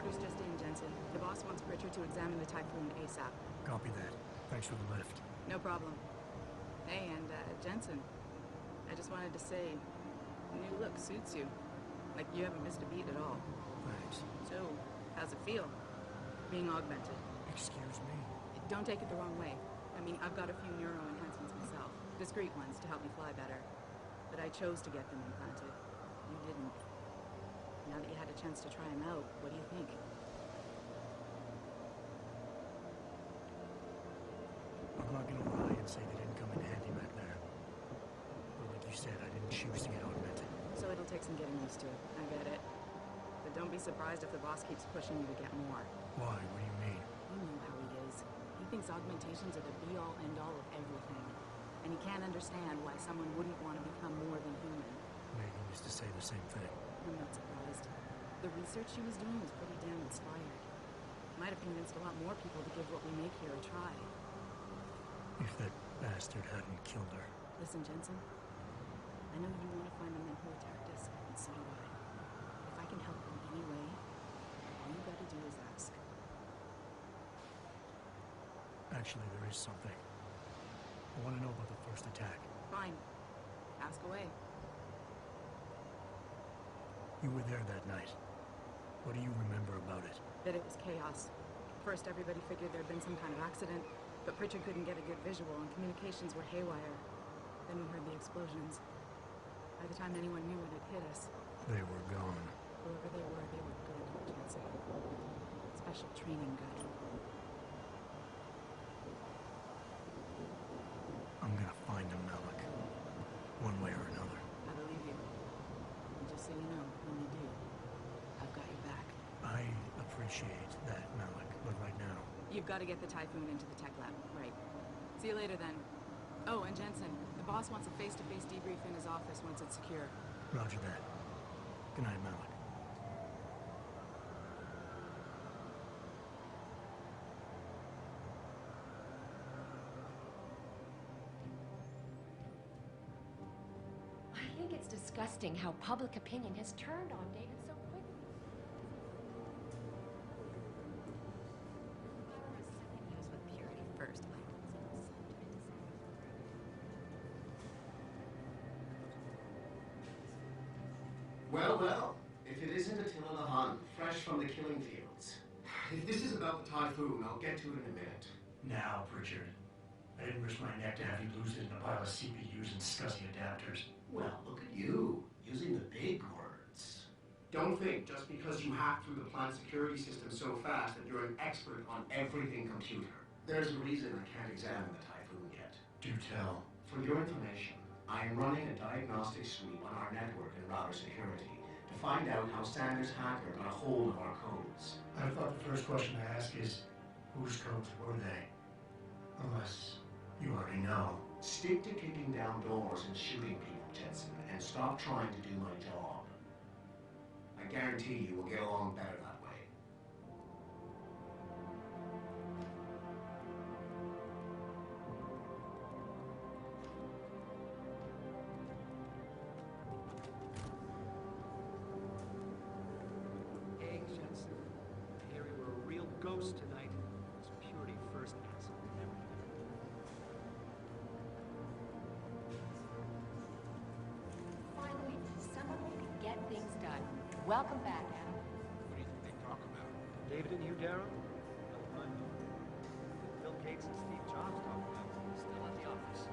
Parker's just in, Jensen. The boss wants Pritchard to examine the Typhoon ASAP. Copy that. Thanks for the lift. No problem. Hey, and, Jensen, I just wanted to say, new look suits you. Like, you haven't missed a beat at all. Thanks. So, how's it feel? Being augmented? Excuse me? Don't take it the wrong way. I mean, I've got a few neuro enhancements myself. Discreet ones to help me fly better. But I chose to get them implanted. You didn't. Now that you had a chance to try them out, what do you think? I'm not gonna lie and say they didn't come in handy back there. But like you said, I didn't choose to get augmented. So it'll take some getting used to. I get it. But don't be surprised if the boss keeps pushing you to get more. Why? What do you mean? You know how he is. He thinks augmentations are the be-all, end-all of everything. And he can't understand why someone wouldn't want to become more than human. Megan used to say the same thing. I'm not surprised. The research she was doing was pretty damn inspired. Might have convinced a lot more people to give what we make here a try. If that bastard hadn't killed her. Listen, Jensen. I know you want to find the men who attacked us, and so do I. If I can help in any way, all you gotta do is ask. Actually, there is something. I want to know about the first attack. Fine. Ask away. You were there that night. What do you remember about it? That it was chaos. First, everybody figured there'd been some kind of accident, but Pritchard couldn't get a good visual, and communications were haywire. Then we heard the explosions. By the time anyone knew it had hit us, They were gone. whoever they were good, Jensen. Special training good. I'm gonna find them, Malik. One way or another. I believe you. And just so you know, when you do, I've got your back. I appreciate that, Malik, but right now... You've got to get the Typhoon into the tech lab. Right. See you later, then. Oh, and Jensen, the boss wants a face-to-face debrief in his office once it's secure. Roger that. Good night, Malik. I think it's disgusting how public opinion has turned on David so quickly. Second use with purity first. Well, well, if it isn't Attila the Hun, fresh from the killing fields. If this is about the Typhoon, I'll get to it in a minute. Now, Pritchard. I didn't risk my neck to have you lose it in a pile of CPUs and scuzzy adapters. Well, look at you, using the big words. Don't think just because you hacked through the plant security system so fast that you're an expert on everything computer. There's a reason I can't examine the Typhoon yet. Do tell. For your information, I am running a diagnostic sweep on our network and router security to find out how Sanders' hacker got a hold of our codes. I thought the first question to ask is, whose codes were they? Unless you already know. Stick to kicking down doors and shooting people, Jensen, and stop trying to do my job. I guarantee you we'll get along better that way. Hey, Jensen. I hear you were a real ghost tonight. It's purity first, asshole. Finally, someone who can get things done. Welcome back, Adam. What do you think they talk about? David and you, Darrow? Don't mind me. Bill Gates and Steve Jobs talk about it. Still at the office.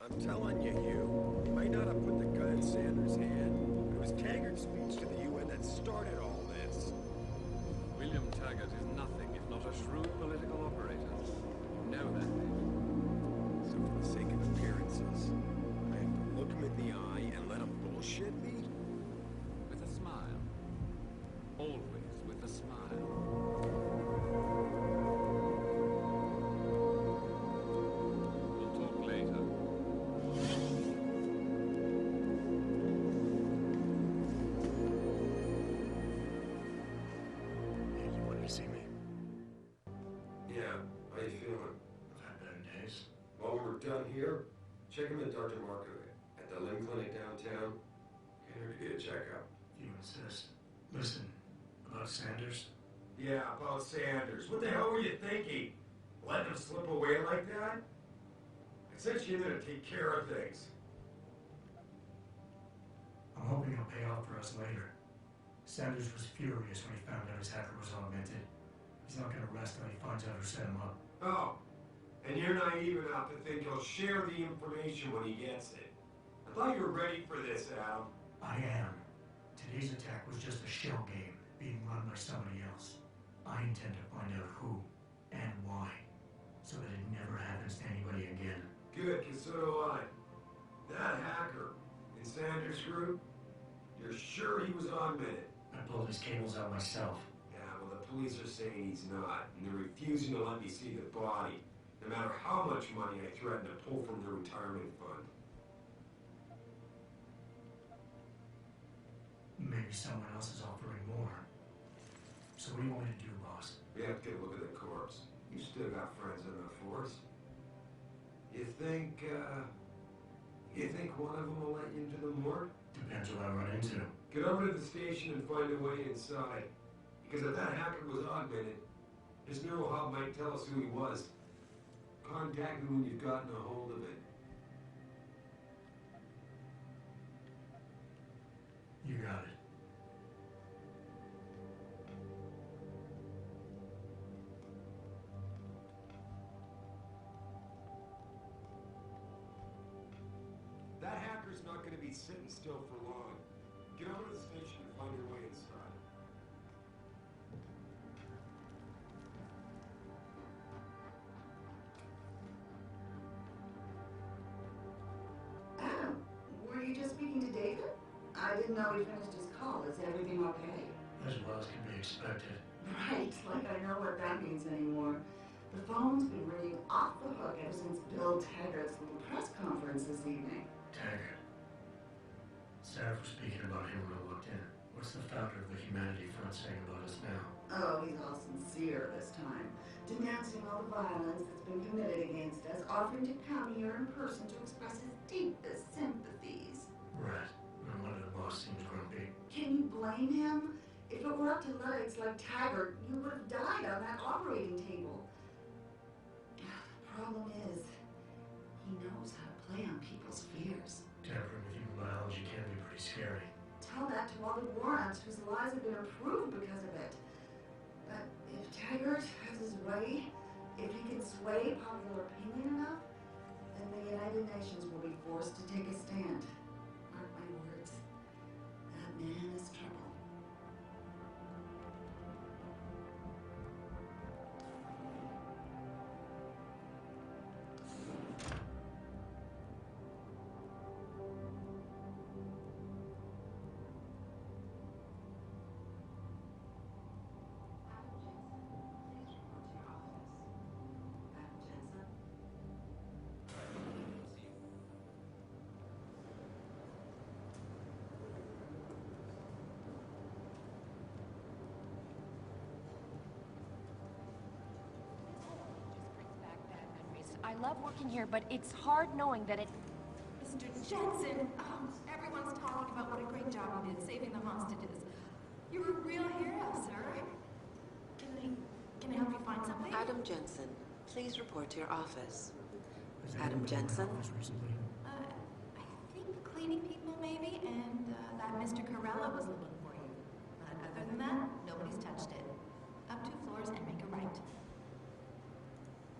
I'm telling you, Hugh, he might not have put the gun in Sanders' hand, but it was Taggart's speech to the UN that started all this. William Taggart is nothing if not a shrewd political operator. You know that, David. So for the sake of appearances, I have to look him in the eye and let him bullshit me? With a smile. Always with a smile. We'll talk later. checkup. If you insist. Listen, about Sanders? Yeah, about Sanders. What the hell were you thinking? Letting him slip away like that? I sent you in there to take care of things. I'm hoping it'll pay off for us later. Sanders was furious when he found out his hacker was augmented. He's not gonna rest till he finds out who set him up. Oh, and you're naive enough to think he'll share the information when he gets it. I thought you were ready for this, Adam. I am. Today's attack was just a shell game being run by somebody else. I intend to find out who and why, so that it never happens to anybody again. Good, because so do I. That hacker in Sanders' group, you're sure he was augmented? I pulled his cables out myself. Yeah, well, the police are saying he's not, and they're refusing to let me see the body, no matter how much money I threaten to pull from their retirement fund. Maybe someone else is offering more. So what do you want me to do, boss? We have to get a look at the corpse. You still got friends in the force. You think one of them will let you into the morgue? Depends what I run into. Get over to the station and find a way inside. Because if that hacker was augmented, his neurohub might tell us who he was. Contact him when you've gotten a hold of it. You got it. That hacker's not going to be sitting still for long. Get over to the station and find your way inside. Adam, were you just speaking to David? I didn't know he finished his call. Is everything okay? As well as can be expected. Right, like I know what that means anymore. The phone's been ringing off the hook ever since Bill Taggart's little press conference this evening. Taggart. Sarah was speaking about him when I walked in. What's the founder of the Humanity Front saying about us now? Oh, he's all sincere this time, denouncing all the violence that's been committed against us, offering to come here in person to express his deepest sympathies. Right. No wonder the boss seems grumpy. Can you blame him? If it were up to legs like Taggart, you would have died on that operating table. The problem is, he knows how to play on people's fears. Tampering with human biology can be pretty scary. Tell that to all the warrants whose lives have been improved because of it. But if Taggart has his way, if he can sway popular opinion enough, then the United Nations will be forced to take a stand. Mark my words. That man is trouble. I love working here, but it's hard knowing that it... Mr. Jensen, everyone's talking about what a great job you did saving the hostages. You're a real hero, sir. Can I help you find something? Adam Jensen, please report to your office. Has Adam anyone been in my Jensen? office recently? I think cleaning people maybe, and that Mr. Corella was looking for you. But other than that, nobody's touched it. Up 2 floors and make a right.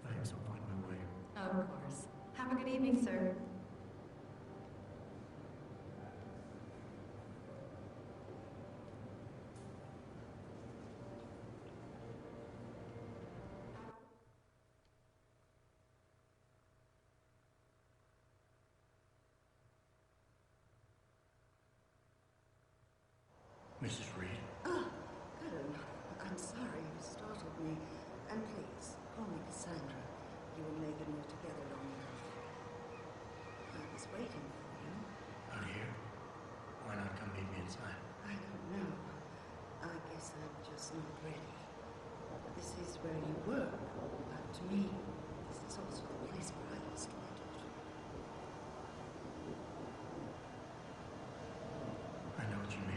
I guess I'll find my way. Of course. Have a good evening, sir. Mrs. Reed? Ah, hello. I'm sorry you startled me. And please, call me Cassandra. You and Nathan were together long enough. I was waiting for you. Out here? Why not come meet me inside? I don't know. I guess I'm just not ready. This is where you were, but to me, this is also a place where I lost my daughter. I know what you mean.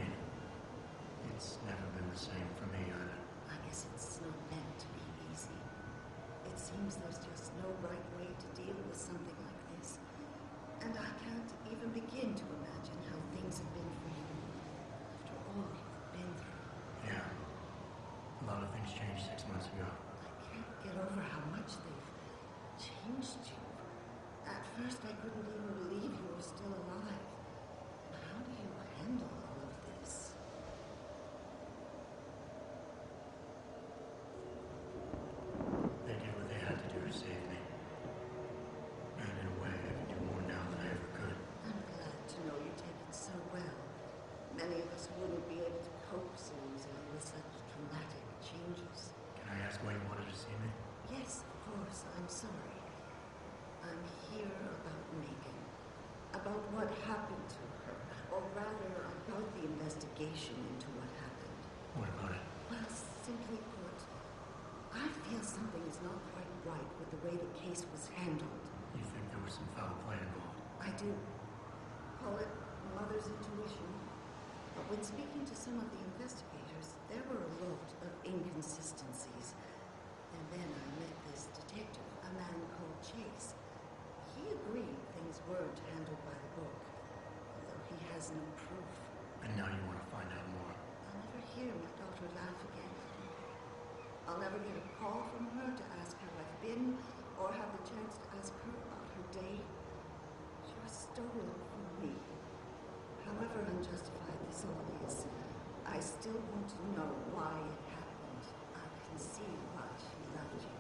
things changed 6 months ago. I can't get over how much they've changed you. At first, I couldn't even believe you were still alive. How do you handle all of this? They did what they had to do to save me. And in a way, I can do more now than I ever could. I'm glad to know you take it so well. Many of us wouldn't be able to cope so easily with such traumatic changes. Can I ask why you wanted to see me? Yes, of course. I'm sorry. I'm here about Megan. About what happened to her. Or rather, about the investigation into what happened. What about it? Well, simply put, I feel something is not quite right with the way the case was handled. You think there was some foul play involved? I do. Call it mother's intuition. But when speaking to some of the investigators, there were a lot of inconsistencies. And then I met this detective, a man called Chase. He agreed things weren't handled by the book, although he has no proof. And now you want to find out more? I'll never hear my daughter laugh again. I'll never get a call from her to ask how I've been, or have the chance to ask her about her day. She was stolen from me. However unjustified this all is, I still want to know why it happened. I can see why she loved you.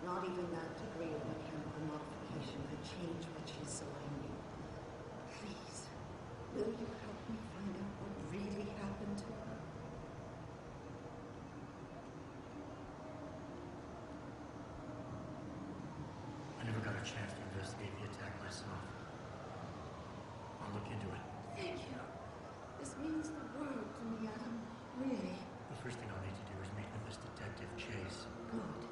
Not even that degree of mechanical modification could change what she saw in you. Please, will you help me find out what really happened to her? I never got a chance to investigate the attack myself. I'll look into it. Thank you. This means the world to me, Adam. Really. The first thing I'll need to do is meet with this detective, Chase. Good.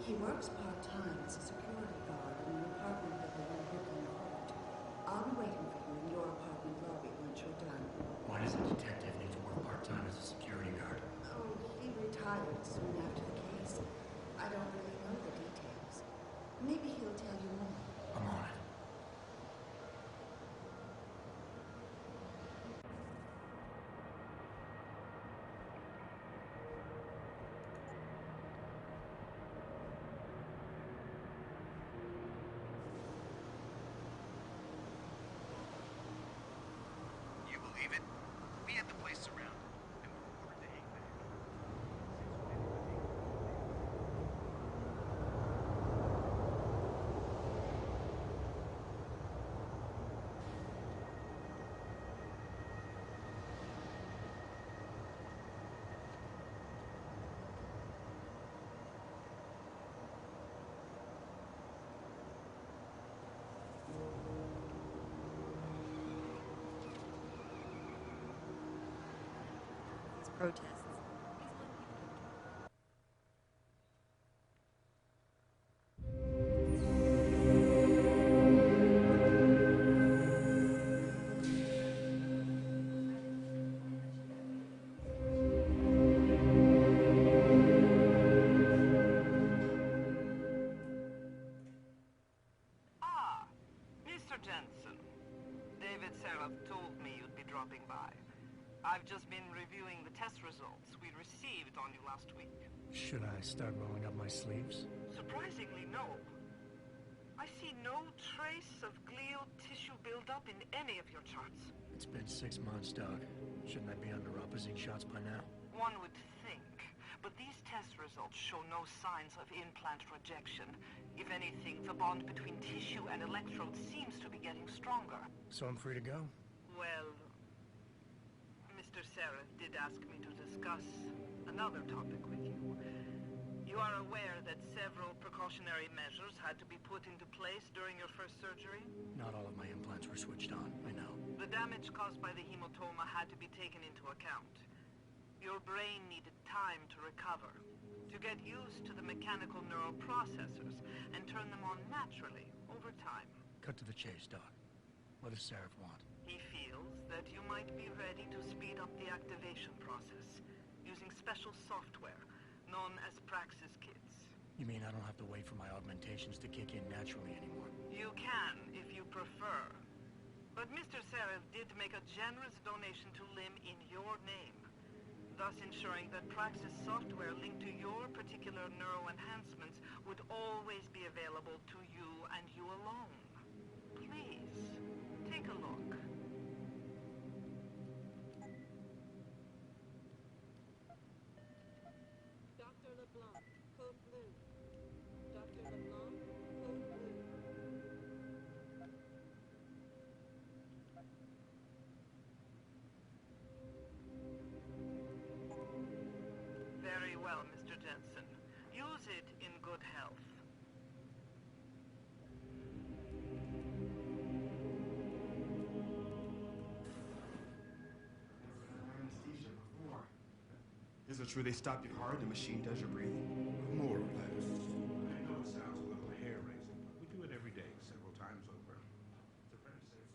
He works part-time as a security guard in an apartment that we're in Brooklyn Court. I'll be waiting for you in your apartment lobby once you're done. Why does a detective need to work part-time as a security guard? Oh, he retired soon after the case. I don't really know the details. Maybe he'll tell you more. I'm on it. You believe it? We had the place surrounded, and we were ordered to hang back. These protests. Ah, Mr. Jensen. David Seraph told me you'd be dropping by. I've just been reviewing the test results we received on you last week. Should I start rolling up my sleeves? Surprisingly, no. I see no trace of glial tissue buildup in any of your charts. It's been 6 months, Doc. Shouldn't I be under opposite shots by now? One would think, but these test results show no signs of implant rejection. If anything, the bond between tissue and electrodes seems to be getting stronger. So I'm free to go? Well, Mr. Seraph did ask me to discuss another topic with you. You are aware that several precautionary measures had to be put into place during your first surgery? Not all of my implants were switched on, I know. The damage caused by the hematoma had to be taken into account. Your brain needed time to recover, to get used to the mechanical neural processors and turn them on naturally over time. Cut to the chase, Doc. What does Seraph want? He feels that you might be ready to speed up the activation process using special software known as Praxis kits. You mean I don't have to wait for my augmentations to kick in naturally anymore? You can, if you prefer. But Mr. Seraph did make a generous donation to LIM in your name. thus ensuring that Praxis software linked to your particular neuroenhancements would always be available to you and you alone. Please, take a look. Dr. LeBlanc, code blue. Dr. LeBlanc, code blue. Very well, Mr. Jensen. Use it in good health. Anesthesia before. Is it true they stop your heart and the machine does your breathing? More or less. I know it sounds a little hair-raising, but we do it every day, several times over. It's a very safe.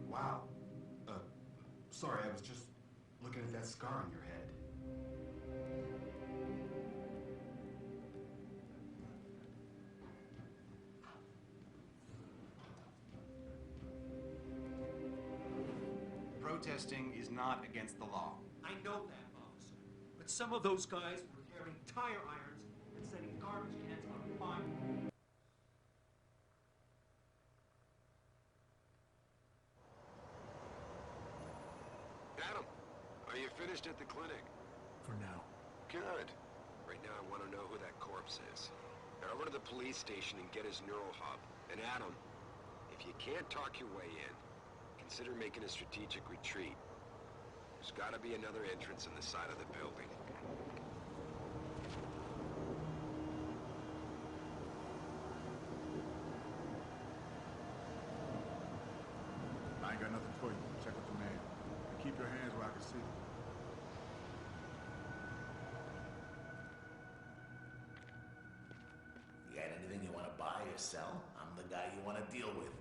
Wow. Sorry, I was just looking at that scar on your head. Protesting is not against the law. I know that, officer. But some of those guys were carrying tire irons and setting garbage cans on fire. Adam, are you finished at the clinic? For now. Good. Right now I want to know who that corpse is. Head over to the police station and get his neural hub. And Adam, if you can't talk your way in, consider making a strategic retreat. There's gotta be another entrance in the side of the building. I ain't got nothing for you. Check with the man. And keep your hands where I can see them. You got anything you want to buy or sell? I'm the guy you want to deal with.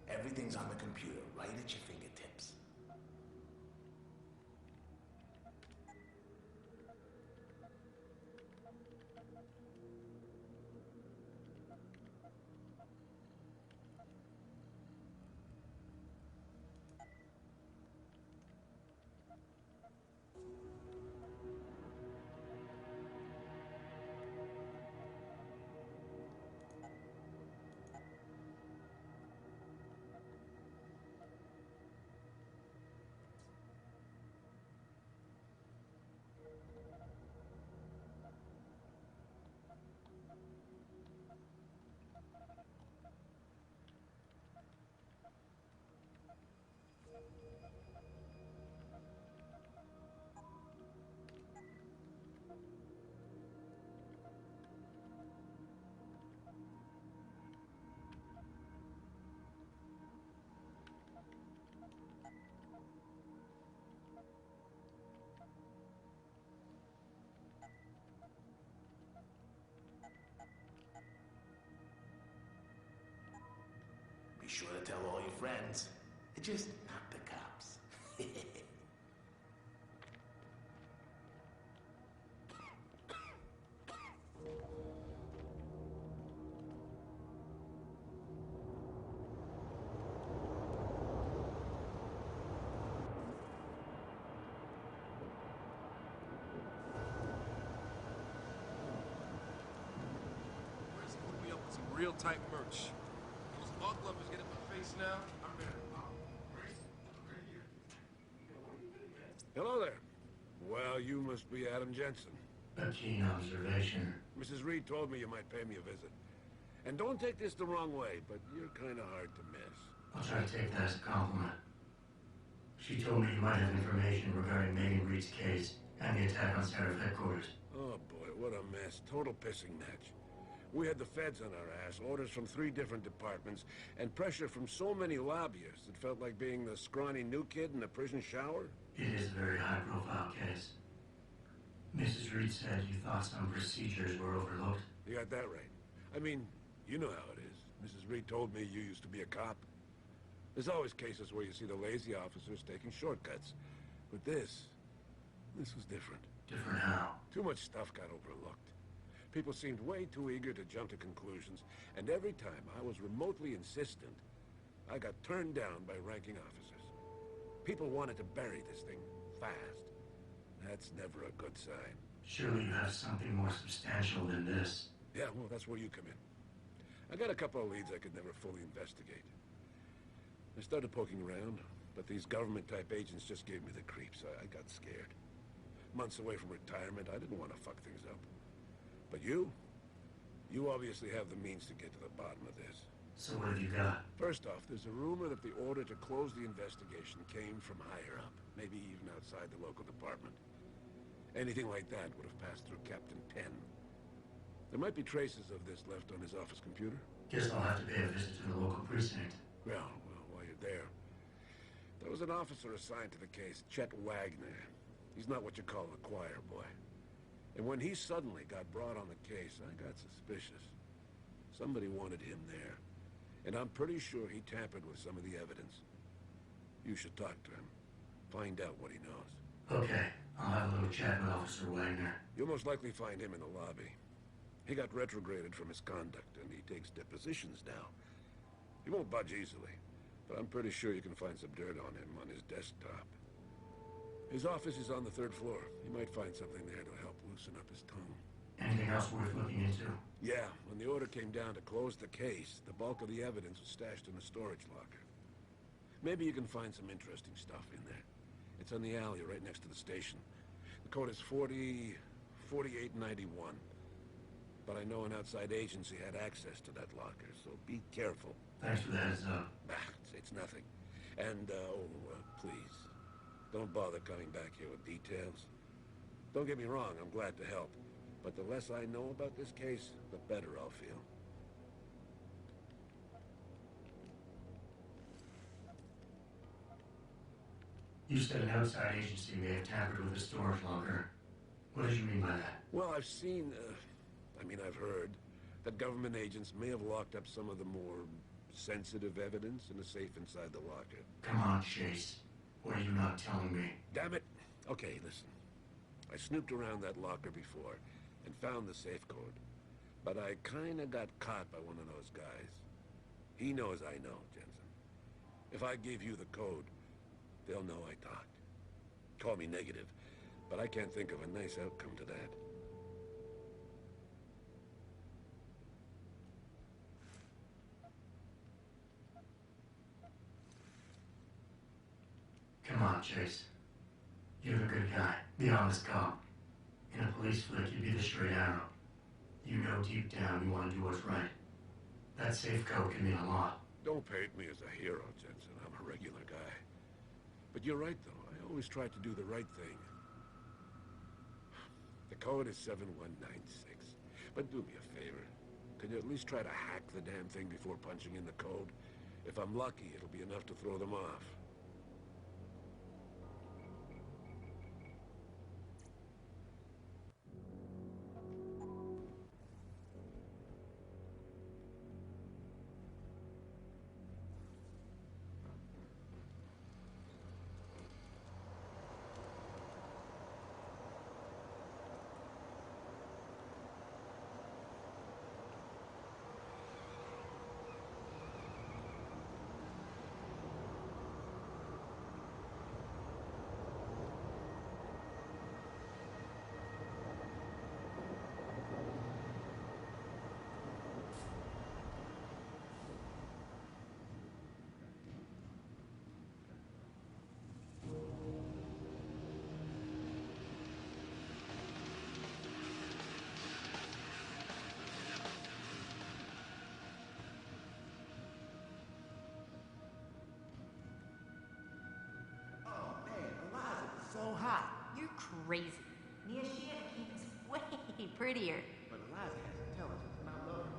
Everything's on the computer, right at your fingertips. sure to tell all your friends. Just not the cops. Hook me up with some real tight merch. Those log lovers get in my face now. I'm ready. Hello there. Well, you must be Adam Jensen. A keen observation. Mrs. Reed told me you might pay me a visit. And don't take this the wrong way, but you're kind of hard to miss. I'll try to take that as a compliment. She told me you might have information regarding Megan Reed's case and the attack on Sheriff headquarters. Oh boy, what a mess. Total pissing match. We had the feds on our ass, orders from 3 different departments, and pressure from so many lobbyists it felt like being the scrawny new kid in the prison shower. It is a very high-profile case. Mrs. Reed said you thought some procedures were overlooked. You got that right. I mean, you know how it is. Mrs. Reed told me you used to be a cop. There's always cases where you see the lazy officers taking shortcuts. But this was different. Different how? Too much stuff got overlooked. People seemed way too eager to jump to conclusions, and every time I was remotely insistent, I got turned down by ranking officers. People wanted to bury this thing fast. That's never a good sign. Surely you have something more substantial than this. Yeah, well, that's where you come in. I got a couple of leads I could never fully investigate. I started poking around, but these government-type agents just gave me the creeps. I got scared. Months away from retirement, I didn't want to fuck things up. But you obviously have the means to get to the bottom of this. So what have you got? First off, there's a rumor that the order to close the investigation came from higher up, maybe even outside the local department. Anything like that would have passed through Captain Penn. There might be traces of this left on his office computer. Guess I'll have to pay a visit to the local precinct. Well, while you're there, there was an officer assigned to the case, Chet Wagner. He's not what you call a choir boy. And when he suddenly got brought on the case, I got suspicious. Somebody wanted him there. And I'm pretty sure he tampered with some of the evidence. You should talk to him. Find out what he knows. Okay, I'll have a little chat with Officer Wagner. You'll most likely find him in the lobby. He got retrograded for misconduct, and he takes depositions now. He won't budge easily, but I'm pretty sure you can find some dirt on him on his desktop. His office is on the 3rd floor. You might find something there to help loosen up his tongue. Anything else worth looking into? Yeah, when the order came down to close the case, the bulk of the evidence was stashed in a storage locker. Maybe you can find some interesting stuff in there. It's on the alley right next to the station. The code is 4891. But I know an outside agency had access to that locker, so be careful. Thanks for the heads up. It's nothing. And, please, don't bother coming back here with details. Don't get me wrong, I'm glad to help. But the less I know about this case, the better I'll feel. You said an outside agency may have tampered with the storage locker. What did you mean by that? Well, I've seen, I've heard that government agents may have locked up some of the more sensitive evidence in a safe inside the locker. Come on, Chase. What are you not telling me? Damn it! Okay, listen. I snooped around that locker before and found the safe code. But I kinda got caught by one of those guys. He knows I know, Jensen. If I give you the code, they'll know I talked. Call me negative, but I can't think of a nice outcome to that. Come on, Chase. You're the good guy, the honest cop. In a police flick, you'd be the straight arrow. You know deep down you want to do what's right. That safe code can mean a lot. Don't paint me as a hero, Jensen. I'm a regular guy. But you're right, though. I always try to do the right thing. The code is 7196. But do me a favor. Can you at least try to hack the damn thing before punching in the code? If I'm lucky, it'll be enough to throw them off. Stop. You're crazy. Nia Shia is way prettier. But Eliza has intelligence, and I love her.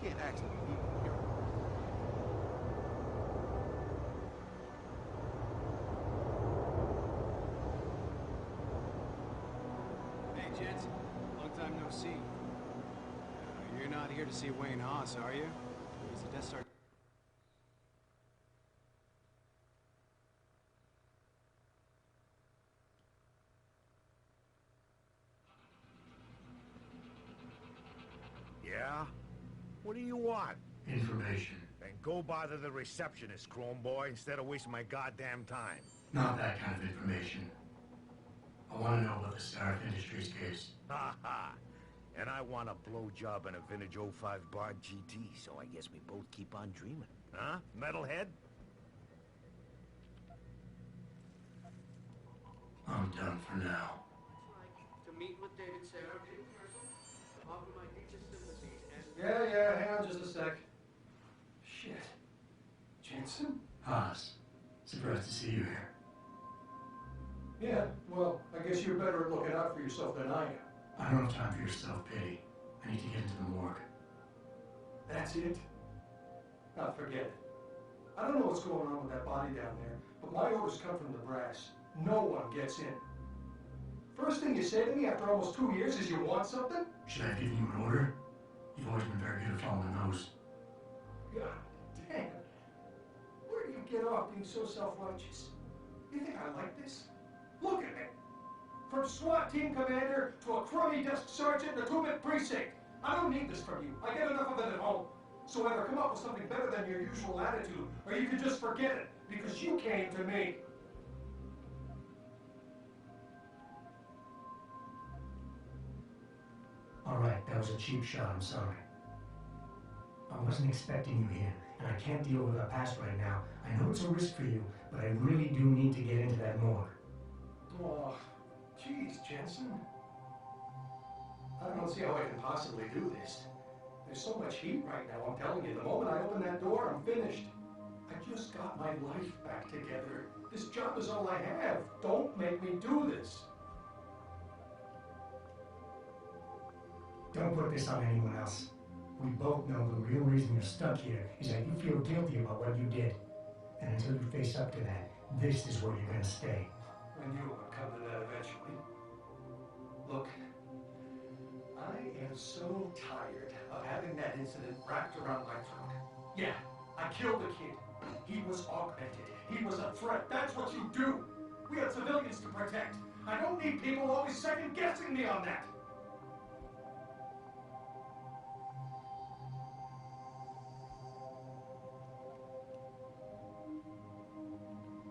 You can't actually believe it here. Hey, Jensen. Long time no see. You're not here to see Wayne Haas, are you? He's the Death Star. Yeah? What do you want? Information. Then go bother the receptionist, Chrome Boy, instead of wasting my goddamn time. Not that kind of information. I want to know about the Stark Industries case. Ha ha! And I want a blowjob and a vintage 05 Bard GT, so I guess we both keep on dreaming. Huh, metalhead? I'm done for now. To meet with David Sarah in person, offer my deepest sympathies and... Yeah, hang on just a sec. Shit. Jensen? Haas, surprised to see you here. Yeah, well, I guess you're better at looking out for yourself than I am. I don't have time for your self-pity. I need to get into the morgue. That's it? Now forget it. I don't know what's going on with that body down there, but my orders come from the brass. No one gets in. First thing you say to me after almost 2 years is you want something? Should I have given you an order? You've always been very good at following those. God damn. Where do you get off being so self-righteous? You think I like this? Look at me. From SWAT team commander to a crummy desk sergeant in a 2-bit precinct. I don't need this from you. I get enough of it at home. So either come up with something better than your usual attitude, or you can just forget it, because you came to me. All right, that was a cheap shot, I'm sorry. I wasn't expecting you here, and I can't deal with our past right now. I know it's a risk for you, but I really do need to get into that morgue. Oh, jeez, Jensen. I don't see how I can possibly do this. There's so much heat right now, I'm telling you. The moment I open that door, I'm finished. I just got my life back together. This job is all I have. Don't make me do this. Don't put this on anyone else. We both know the real reason you're stuck here is that you feel guilty about what you did. And until you face up to that, this is where you're gonna stay. I knew it would come to that eventually. Look, I am so tired of having that incident wrapped around my throat. Yeah, I killed the kid. He was augmented. He was a threat. That's what you do. We have civilians to protect. I don't need people always second-guessing me on that.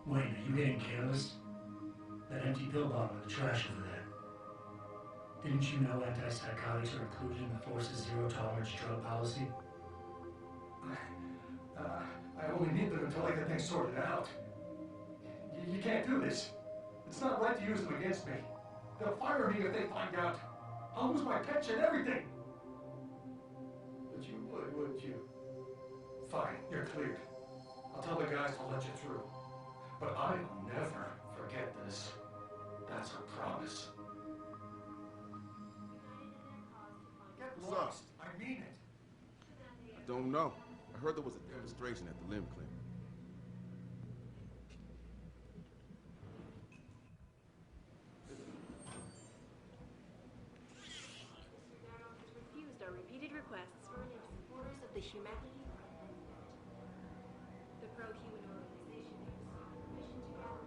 Wait, are you getting careless? That empty pill bottle in the trash over there. Didn't you know antipsychotics are included in the force's zero-tolerance drug policy? I only need them until I get things sorted out. You can't do this. It's not right to use them against me. They'll fire me if they find out. I'll lose my pension, everything. But you would, wouldn't you? Fine, you're cleared. I'll tell the guys to let you through. But I'll never forget this. That's a promise. Get lost. I mean it. I don't know. I heard there was a demonstration at the limb clinic. Refused our repeated requests for an supporters of the humanity. The pro-human organization has permission to gather.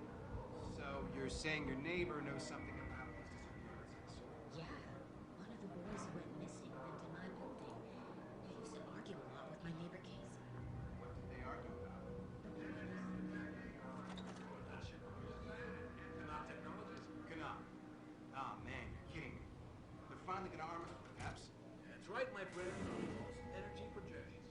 So you're saying your neighbor knows something about these disappearances? Yeah, one of the boys who went missing lived in my building. They used to argue a lot with my neighbor case. What did they argue about? Gonna. Ah, man, you're kidding me. They're finally gonna arm us with the caps? That's right, my friend. Energy projections.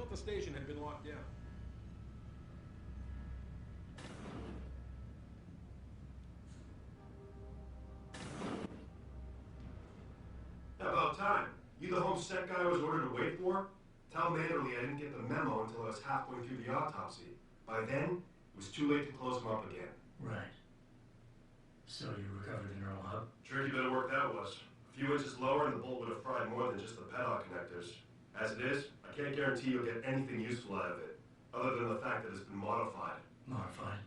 thought the station had been locked down. About time. You the homestead guy I was ordered to wait for? Tell Manderley I didn't get the memo until I was halfway through the autopsy. By then, it was too late to close him up again. Right. So you recovered the neural hub? Tricky bit of work that was. A few inches lower and the bolt would have fried more than just the padlock connectors. As it is, I can't guarantee you'll get anything useful out of it, other than the fact that it's been modified. Modified?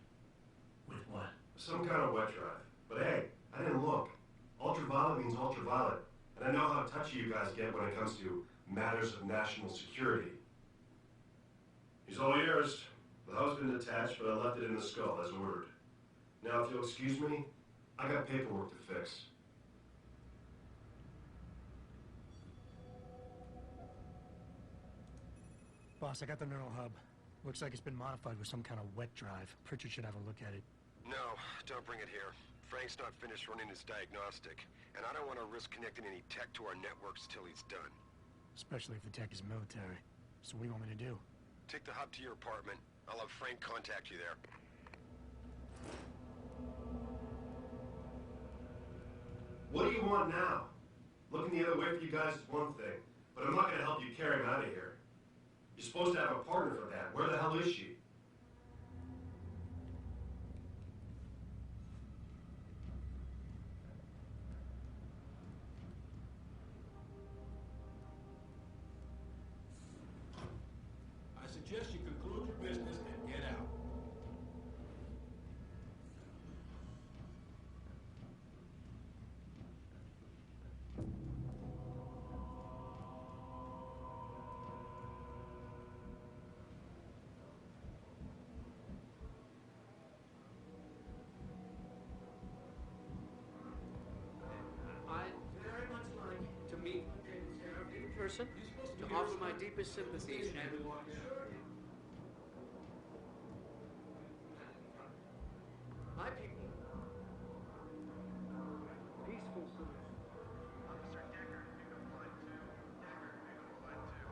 With what? Some kind of wet drive. But hey, I didn't look. Ultraviolet means ultraviolet, and I know how touchy you guys get when it comes to matters of national security. He's all yours. The hub's been detached, but I left it in the skull as ordered. Now, if you'll excuse me, I got paperwork to fix. Boss, I got the neural hub. Looks like it's been modified with some kind of wet drive. Pritchard should have a look at it. No, don't bring it here. Frank's not finished running his diagnostic, and I don't want to risk connecting any tech to our networks till he's done. Especially if the tech is military. So what do you want me to do? Take the hub to your apartment. I'll have Frank contact you there. What do you want now? Looking the other way for you guys is one thing, but I'm not going to help you carry him out of here. You're supposed to have a partner for that. Where the hell is she? I suggest you conclude your business and get out. I'd very much like to meet in person, to offer my deepest sympathies and... My people. Peaceful solution. Officer Decker, pick up line 2. Decker, pick up line 2.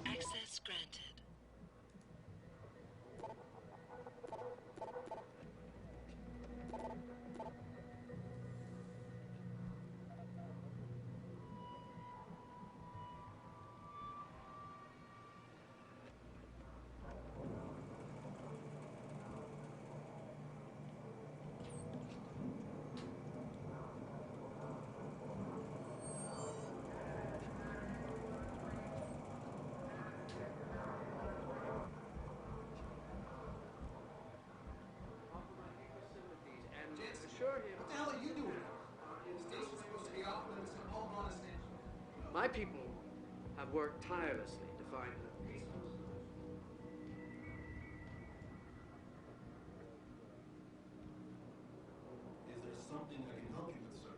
Access granted. Offer my deepest sympathies and assure him... What the hell are you doing? The station's supposed to be off limits to all non-essential. My people have worked tirelessly to find a peaceful solution. Is there something I can help you with, sir?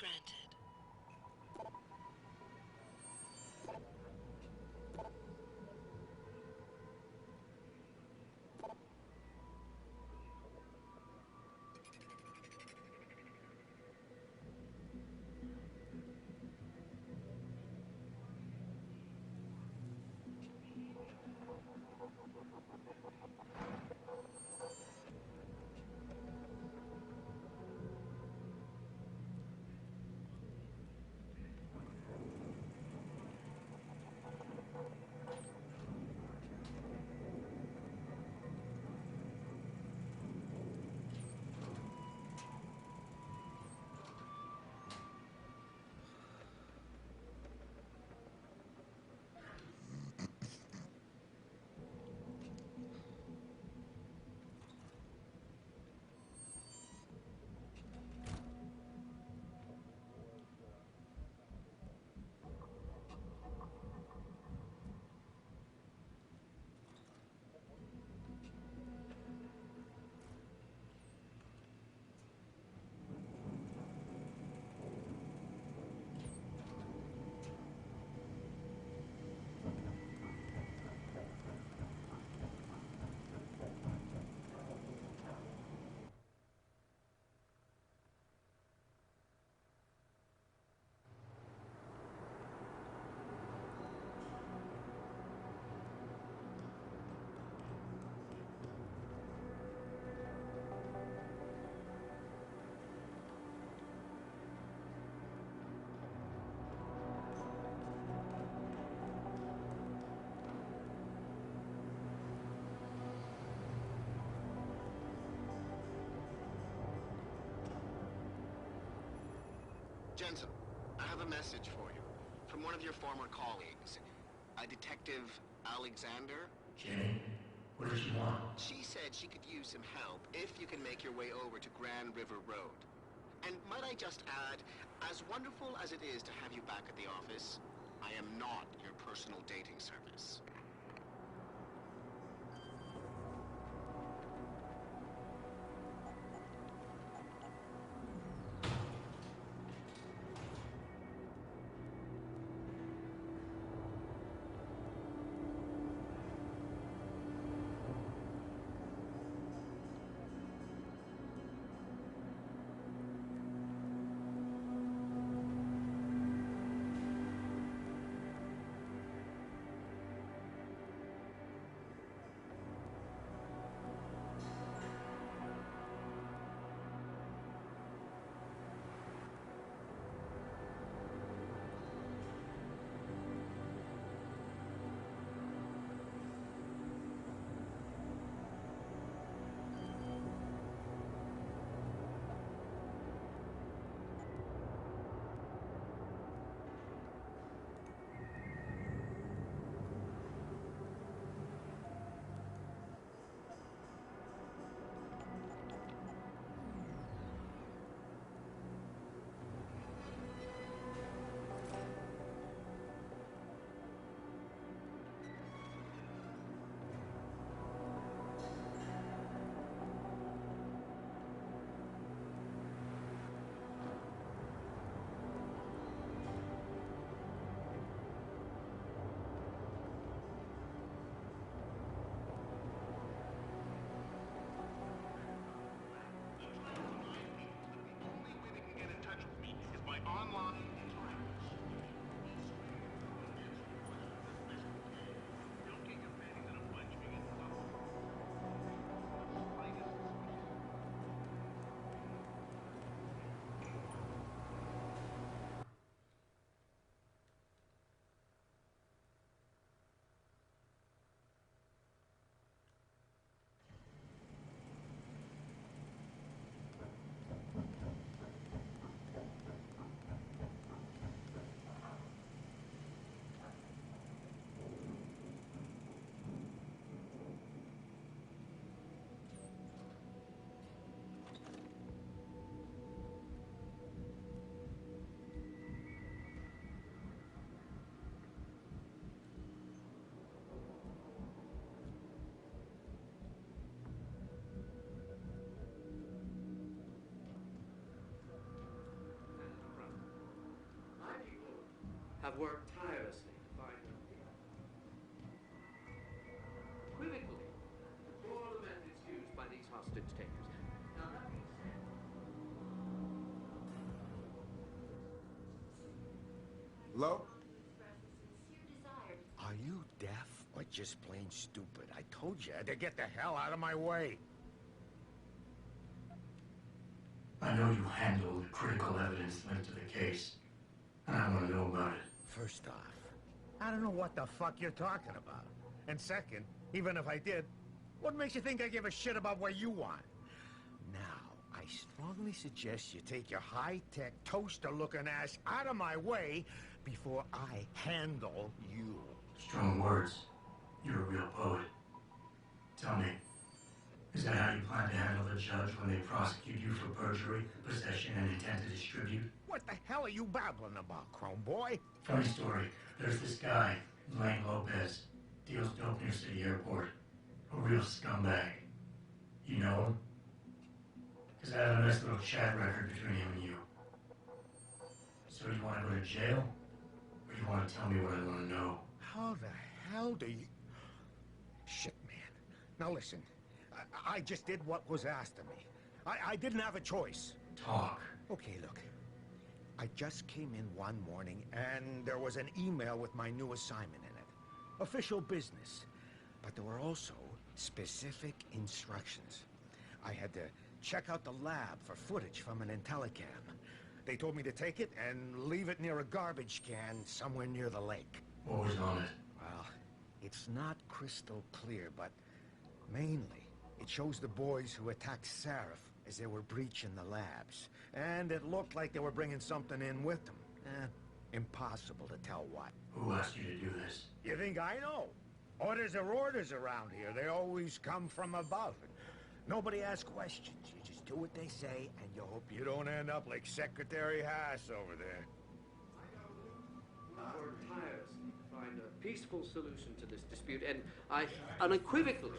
granted. Jensen, I have a message for you. From one of your former colleagues. A Detective Alexander. Jenny, what does she want? She said she could use some help if you can make your way over to Grand River Road. And might I just add, as wonderful as it is to have you back at the office, I am not your personal dating service. have worked tirelessly to find her. Equivocally, deplore the methods used by these hostage takers. Now, that being said, Hello? Sincere desire to Are you deaf or just plain stupid? I told you to get the hell out of my way. I know you handled critical evidence linked to the case, and I want to know about it. First off, I don't know what the fuck you're talking about. And second, even if I did, what makes you think I give a shit about what you want? Now, I strongly suggest you take your high-tech, toaster-looking ass out of my way before I handle you. Strong words. You're a real poet. Tell me, is that how you plan to handle the judge when they prosecute you for perjury, possession, and intent to distribute? What the hell are you babbling about, Chrome Boy? Funny story. There's this guy, Blaine Lopez, deals dope near City Airport. A real scumbag. You know him? Because I have a nice little chat record between him and you. So you want to go to jail? Or you want to tell me what I want to know? How the hell do you... Shit, man. Now listen, I just did what was asked of me. I didn't have a choice. Talk. Okay, look. I just came in one morning, and there was an email with my new assignment in it. Official business. But there were also specific instructions. I had to check out the lab for footage from an IntelliCam. They told me to take it and leave it near a garbage can somewhere near the lake. What was on it? Well, it's not crystal clear, but mainly it shows the boys who attacked Seraph as they were breaching the labs. And it looked like they were bringing something in with them. Impossible to tell what. Who asked you to do this? You think I know? Orders are orders around here. They always come from above. Nobody asks questions. You just do what they say, and you hope you don't end up like Secretary Haas over there. have worked tirelessly to find a peaceful solution to this dispute, and I unequivocally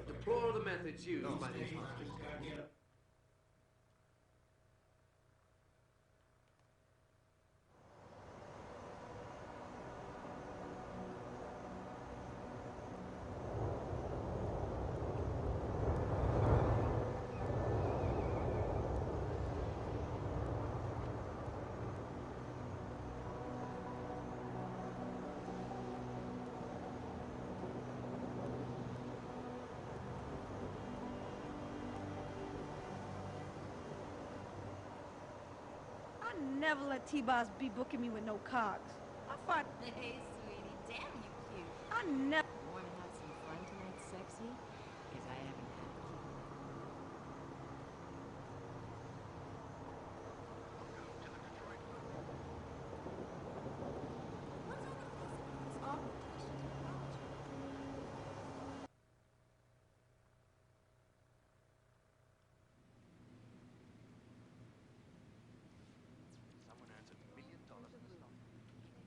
deplore the methods used by these hostage takers. Never let T-Boss be booking me with no cogs. I find... Hey, sweetie, damn you cute. I never... Want to have some fun tonight, sexy? Because I haven't had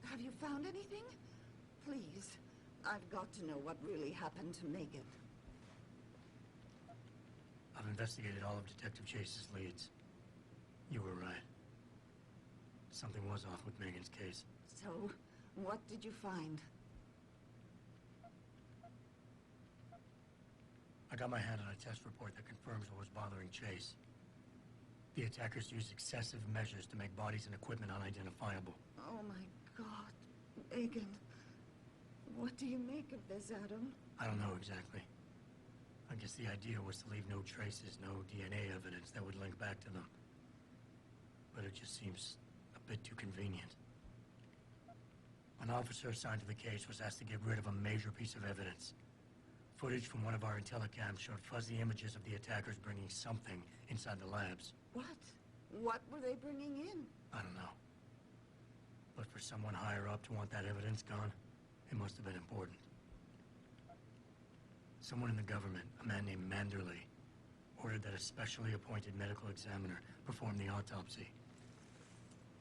Have you found anything? Please. I've got to know what really happened to Megan. I've investigated all of Detective Chase's leads. You were right. Something was off with Megan's case. So, what did you find? I got my hand on a test report that confirms what was bothering Chase. The attackers used excessive measures to make bodies and equipment unidentifiable. Oh my God, Megan. What do you make of this, Adam? I don't know exactly. I guess the idea was to leave no traces, no DNA evidence that would link back to them. But it just seems a bit too convenient. An officer assigned to the case was asked to get rid of a major piece of evidence. Footage from one of our IntelliCams showed fuzzy images of the attackers bringing something inside the labs. What? What were they bringing in? I don't know. But for someone higher up to want that evidence gone, it must have been important. Someone in the government, a man named Manderley, ordered that a specially appointed medical examiner perform the autopsy.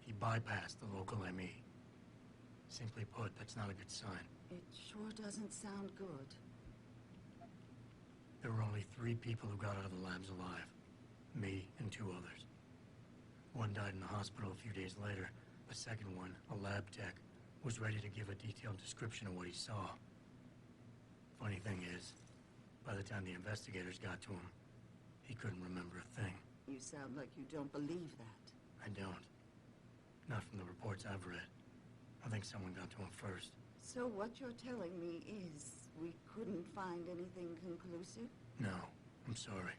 He bypassed the local ME. Simply put, that's not a good sign. It sure doesn't sound good. There were only 3 people who got out of the labs alive. Me and 2 others. One died in the hospital a few days later. The second one, a lab tech, was ready to give a detailed description of what he saw. Funny thing is, by the time the investigators got to him, he couldn't remember a thing. You sound like you don't believe that. I don't. Not from the reports I've read. I think someone got to him first. So what you're telling me is we couldn't find anything conclusive? No, I'm sorry.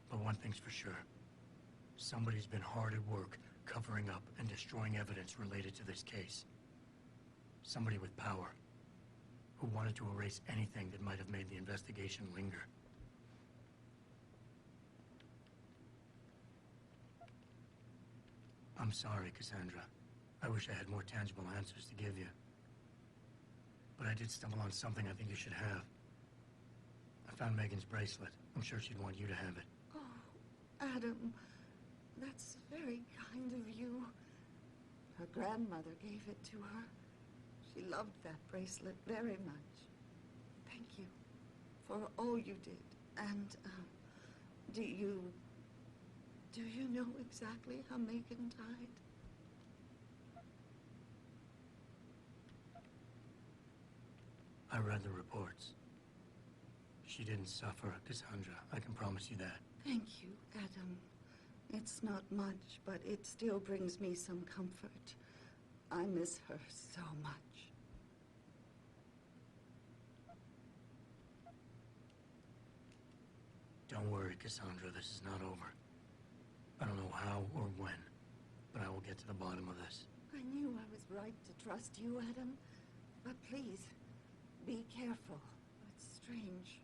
But one thing's for sure. Somebody's been hard at work covering up and destroying evidence related to this case. Somebody with power, who wanted to erase anything that might have made the investigation linger. I'm sorry, Cassandra. I wish I had more tangible answers to give you. But I did stumble on something I think you should have. I found Megan's bracelet. I'm sure she'd want you to have it. Oh, Adam, that's very kind of you. Her grandmother gave it to her. She loved that bracelet very much. Thank you for all you did. And, do you know exactly how Megan died? I read the reports. She didn't suffer, Cassandra. I can promise you that. Thank you, Adam. It's not much, but it still brings me some comfort. I miss her so much. Don't worry, Cassandra. This is not over. I don't know how or when, but I will get to the bottom of this. I knew I was right to trust you, Adam. But please, be careful. It's strange.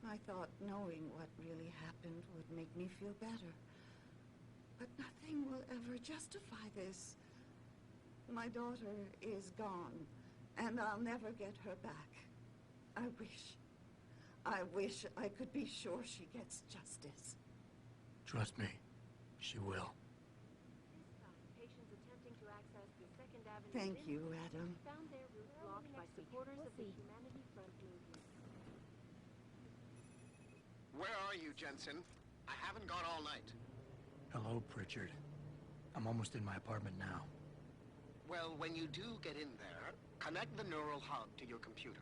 I thought knowing what really happened would make me feel better. But nothing will ever justify this. My daughter is gone, and I'll never get her back. I wish I could be sure she gets justice. Trust me, she will. Patients attempting to access the 2nd Avenue. Thank you, Adam. Found their route blocked by supporters of the Humanity Front movement. Where are you, Jensen? I haven't got all night. Hello, Pritchard. I'm almost in my apartment now. Well, when you do get in there, connect the neural hub to your computer.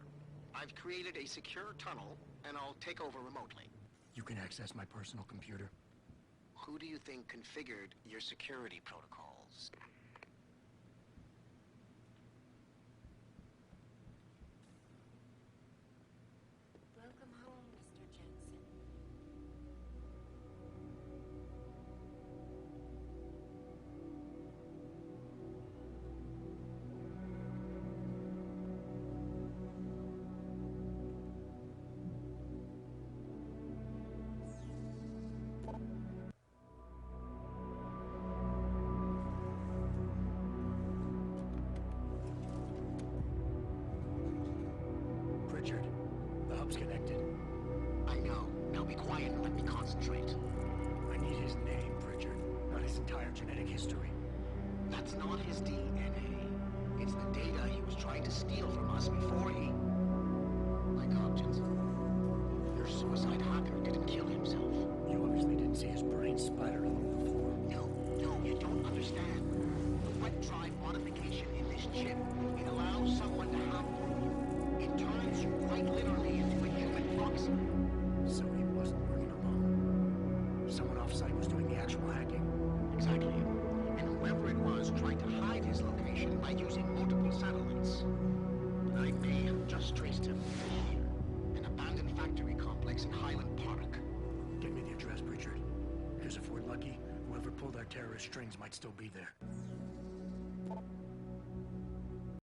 I've created a secure tunnel, and I'll take over remotely. You can access my personal computer. Who do you think configured your security protocols? Welcome home, Mr. Jensen. Pritchard, the hub's connected. I know. Now be quiet and let me concentrate. I need his name, Pritchard, not his entire genetic history. That's not his DNA. It's the data he was trying to steal from us before he... My God, Jensen. Your suicide hacker didn't kill himself. You obviously didn't see his brain splattered all over the floor. No, you don't understand. The wet drive modification in this chip, it allows someone to have you. It turns you quite literally into a human proxy. So he wasn't working alone. Someone off-site was doing the actual hacking. Exactly. And whoever it was tried to hide his location by using multiple satellites. I may have just traced him here. An abandoned factory complex in Highland Park. Get me the address, Pritchard. Because if we're lucky, whoever pulled our terrorist strings might still be there.